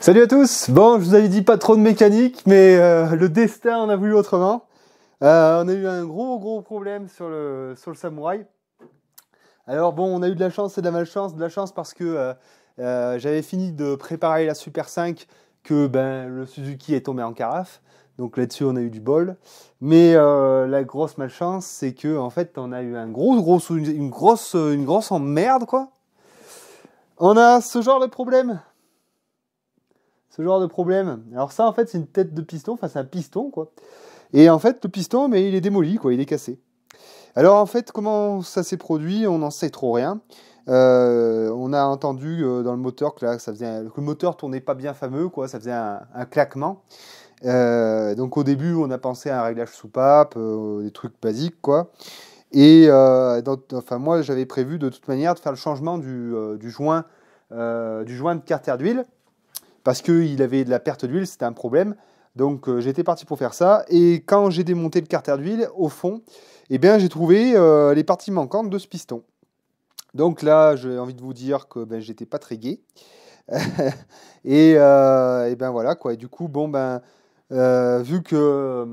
Salut à tous. Bon, je vous avais dit pas trop de mécanique, mais le destin en a voulu autrement. On a eu un gros problème sur le Samouraï. Alors bon, on a eu de la chance et de la malchance. De la chance parce que j'avais fini de préparer la Super 5, que le Suzuki est tombé en carafe. Donc là-dessus, on a eu du bol. Mais la grosse malchance, c'est que en fait, on a eu une grosse emmerde, quoi. On a ce genre de problème. Alors ça, en fait, c'est une tête de piston, enfin c'est un piston, quoi. Et en fait, le piston, mais il est démoli, quoi, il est cassé. Alors en fait, comment ça s'est produit, on n'en sait trop rien. On a entendu dans le moteur que, là, que le moteur tournait pas bien fameux, quoi, ça faisait un claquement. Donc au début, on a pensé à un réglage soupape, des trucs basiques, quoi. Et enfin, moi, j'avais prévu de toute manière de faire le changement du joint de carter d'huile. Parce qu'il avait de la perte d'huile, c'était un problème. Donc j'étais parti pour faire ça. Et quand j'ai démonté le carter d'huile, au fond, eh bien, j'ai trouvé les parties manquantes de ce piston. Donc là, j'ai envie de vous dire que j'étais pas très gai. et ben voilà, quoi. Et du coup, vu que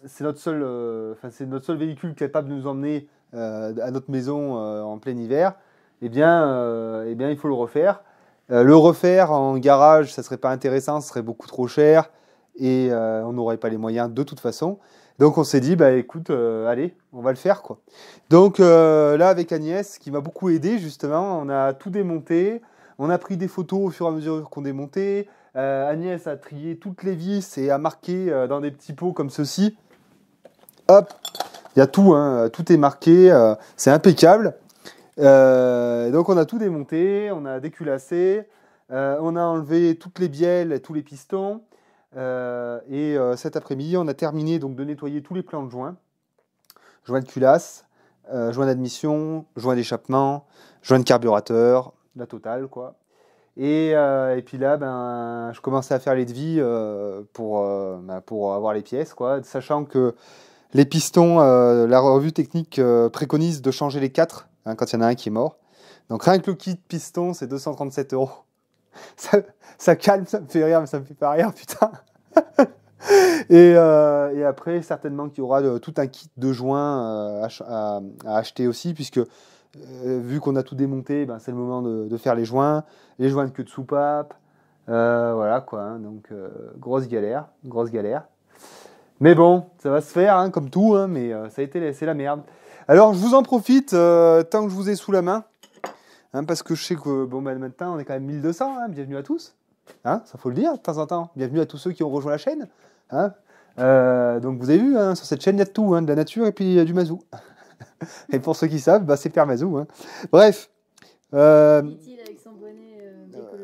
c'est notre seul véhicule capable de nous emmener à notre maison en plein hiver, eh bien, il faut le refaire. Le refaire en garage, ça serait pas intéressant, ce serait beaucoup trop cher et on n'aurait pas les moyens de toute façon. Donc on s'est dit, écoute, allez, on va le faire, quoi. Donc là, avec Agnès, qui m'a beaucoup aidé justement, on a tout démonté, on a pris des photos au fur et à mesure qu'on démontait. Agnès a trié toutes les vis et a marqué dans des petits pots comme ceci. Hop, il y a tout, hein, tout est marqué, c'est impeccable. Donc on a tout démonté, on a déculassé, on a enlevé toutes les bielles et tous les pistons. Cet après-midi, on a terminé donc de nettoyer tous les plans de joint de culasse, joint d'admission, joint d'échappement, joint de carburateur, la totale, quoi. Et puis là, je commençais à faire les devis pour avoir les pièces, quoi, sachant que les pistons, la revue technique préconise de changer les 4 quand il y en a un qui est mort. Donc rien que le kit piston, c'est 237 €. Ça calme, ça me fait rire, mais ça me fait pas rire, putain. et après, certainement qu'il y aura tout un kit de joints à acheter aussi, puisque vu qu'on a tout démonté, c'est le moment de faire les joints de queue de soupape. Voilà, quoi. Hein, donc grosse galère. Mais bon, ça va se faire, hein, comme tout, hein, mais c'est la merde. Alors, je vous en profite, tant que je vous ai sous la main, hein, parce que je sais que, maintenant, on est quand même 1200, hein, bienvenue à tous. Hein, ça faut le dire, de temps en temps. Bienvenue à tous ceux qui ont rejoint la chaîne. Hein. Donc, vous avez vu, hein, sur cette chaîne, il y a de tout, hein, de la nature et puis il y a du mazou. Et pour ceux qui savent, c'est Père Mazou. Hein. Bref. Avec son bonnet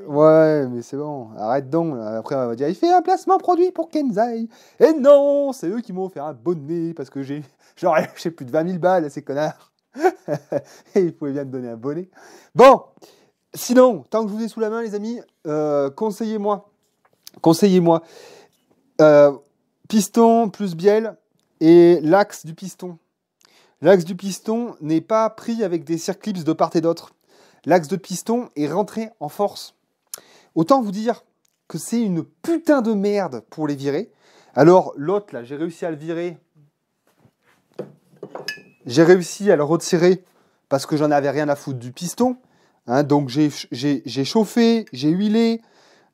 ouais, mais c'est bon, arrête donc. Après, on va dire, il fait un placement produit pour Kenzai. Et non, c'est eux qui m'ont offert un bonnet parce que j'ai lâché plus de 20 000 balles à ces connards. Et ils pouvaient bien me donner un bonnet. Bon, sinon, tant que je vous ai sous la main, les amis, conseillez-moi. Piston plus bielle et l'axe du piston. L'axe du piston n'est pas pris avec des circlips de part et d'autre. L'axe de piston est rentré en force. Autant vous dire que c'est une putain de merde pour les virer. Alors l'autre, là, j'ai réussi à le virer. J'ai réussi à le retirer parce que j'en avais rien à foutre du piston. Hein, donc j'ai chauffé, j'ai huilé,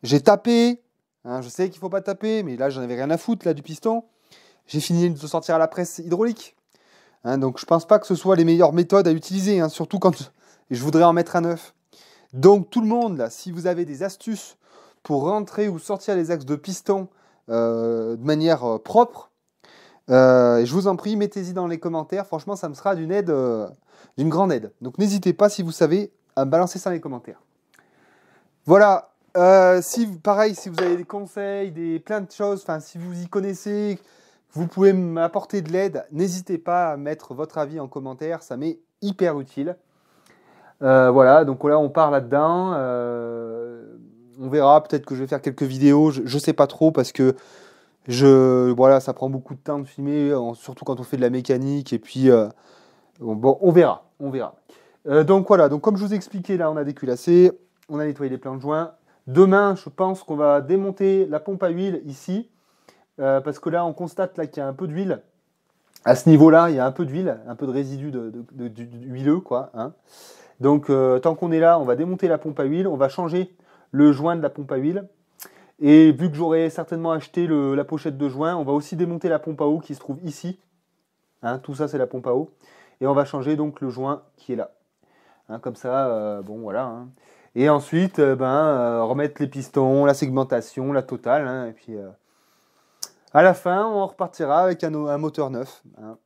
j'ai tapé. Hein, je sais qu'il ne faut pas taper, mais là, j'en avais rien à foutre là, du piston. J'ai fini de sortir à la presse hydraulique. Hein, donc je ne pense pas que ce soit les meilleures méthodes à utiliser, hein, surtout quand je voudrais en mettre un neuf. Donc tout le monde, là, si vous avez des astuces pour rentrer ou sortir les axes de piston de manière propre, je vous en prie, mettez-y dans les commentaires. Franchement, ça me sera d'une grande aide. Donc n'hésitez pas, si vous savez, à me balancer ça dans les commentaires. Voilà. Pareil, si vous avez des conseils, plein de choses, si vous y connaissez, vous pouvez m'apporter de l'aide, n'hésitez pas à mettre votre avis en commentaire, ça m'est hyper utile. Voilà, donc là on part là-dedans. On verra, peut-être que je vais faire quelques vidéos, je sais pas trop parce que voilà, ça prend beaucoup de temps de filmer, surtout quand on fait de la mécanique, et puis on verra. Donc voilà, donc comme je vous ai expliqué, là on a déculassé, on a nettoyé les plans de joint, Demain, je pense qu'on va démonter la pompe à huile ici, parce que là, on constate là, qu'il y a un peu d'huile. À ce niveau-là, il y a un peu d'huile, un peu de résidus d'huileux, quoi. Hein. Donc, tant qu'on est là, on va démonter la pompe à huile, on va changer le joint de la pompe à huile. Et vu que j'aurais certainement acheté la pochette de joint, on va aussi démonter la pompe à eau qui se trouve ici. Hein, tout ça, c'est la pompe à eau. Et on va changer donc le joint qui est là. Hein, comme ça, bon, voilà. Hein. Et ensuite, remettre les pistons, la segmentation, la totale. Hein, et puis, à la fin, on repartira avec un moteur neuf. Hein.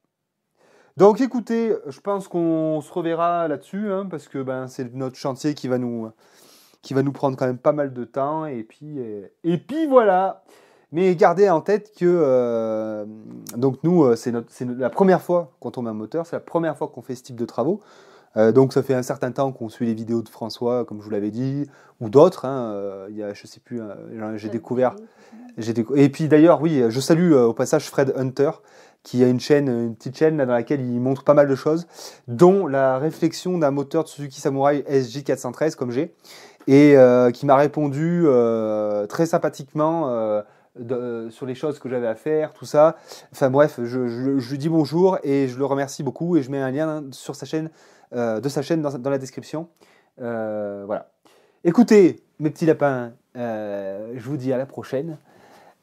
Donc, écoutez, je pense qu'on se reverra là-dessus, hein, parce que c'est notre chantier qui va nous prendre quand même pas mal de temps. Et puis voilà. Mais gardez en tête que donc nous, c'est la première fois qu'on tombe un moteur, c'est la première fois qu'on fait ce type de travaux. Donc ça fait un certain temps qu'on suit les vidéos de François, comme je vous l'avais dit, ou d'autres. Hein, il y a, je sais plus, j'ai découvert. Et puis d'ailleurs, oui, je salue au passage Fred Hunter, qui a une petite chaîne là, dans laquelle il montre pas mal de choses, dont la réflexion d'un moteur de Suzuki Samurai SJ413 comme j'ai, et qui m'a répondu très sympathiquement sur les choses que j'avais à faire, tout ça. Enfin bref, je lui dis bonjour et je le remercie beaucoup et je mets un lien sur sa chaîne, de sa chaîne dans la description. Voilà. Écoutez, mes petits lapins, je vous dis à la prochaine.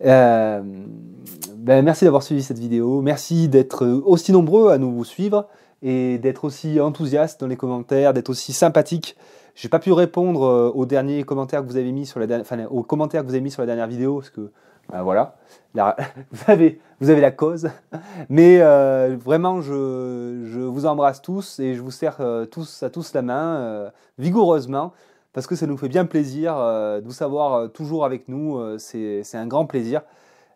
Merci d'avoir suivi cette vidéo. Merci d'être aussi nombreux à nous suivre et d'être aussi enthousiastes dans les commentaires, d'être aussi sympathiques. J'ai pas pu répondre aux derniers commentaires que vous avez mis sur aux commentaires que vous avez mis sur la dernière vidéo parce que voilà, vous avez la cause. Mais vraiment, je vous embrasse tous et je vous serre tous la main vigoureusement parce que ça nous fait bien plaisir de vous savoir toujours avec nous. C'est un grand plaisir.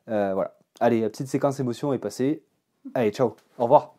Voilà. Allez, la petite séquence émotion est passée. Allez, ciao. Au revoir.